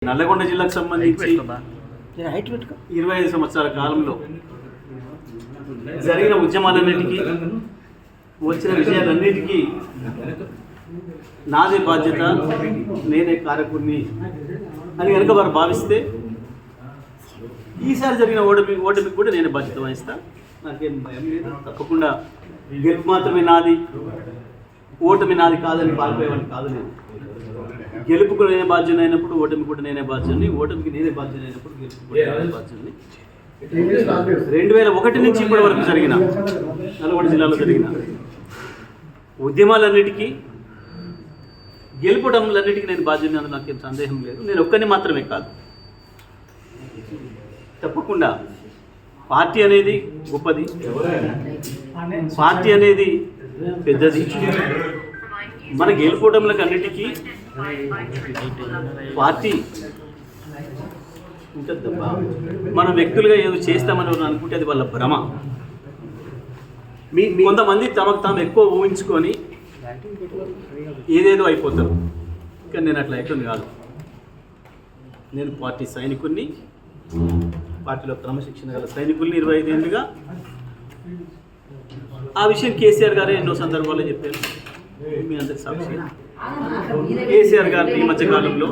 నల్లగొండ జిల్లాకు సంబంధించి 25 సంవత్సరాల కాలంలో జరిగిన ఉద్యమాలన్నిటికీ వచ్చిన విజయాలన్నిటికీ నాదే బాధ్యత, నేనే కారకుడిని అని కనుక వారు భావిస్తే ఈసారి జరిగిన ఓటమికి కూడా నేనే బాధ్యత వహిస్తా. నాకేం భయం లేదు. తప్పకుండా గెలుపు మాత్రమే నాది, ఓటమి నాది కాదని పాల్పోయేవాడిని కాదు. నేను గెలుపుకు నేనే బాధ్యత అయినప్పుడు ఓటమి కూడా నేనే బాధ్యతని, ఓటమికి నేనే బాధ్యత అయినప్పుడు గెలుపు కూడా నేనే బాధ్యతని. 2001 నుంచి ఇప్పటి వరకు జరిగిన నల్గొండ జిల్లాలో జరిగిన ఉద్యమాలన్నిటికీ గెలుపడంలన్నిటికీ నేను బాధ్యత, అందులో నాకేం సందేహం లేదు. నేను ఒక్కరిని మాత్రమే కాదు, తప్పకుండా పార్టీ అనేది గొప్పది, పార్టీ అనేది పెద్దది. మన గెలుపోవడంలకు అన్నిటికీ పార్టీ ఉంటుందబ్బా. మనం వ్యక్తులుగా ఏదో చేస్తామని అనుకుంటే అది వాళ్ళ భ్రమ. కొంతమంది తమకు తాము ఎక్కువ ఊహించుకొని ఏదేదో అయిపోతారు, కానీ నేను అట్లా అయిపోయింది కాదు. నేను పార్టీ సైనికుడిని, పార్టీలో క్రమశిక్షణ గల సైనికుల్ని 25 ఏళ్ళుగా. ఆ విషయం కేసీఆర్ గారే ఎన్నో సందర్భాల్లో చెప్పారు, మీ అందరికి సాక్షి. కేసీఆర్ గారిని ఈ మధ్యకాలంలో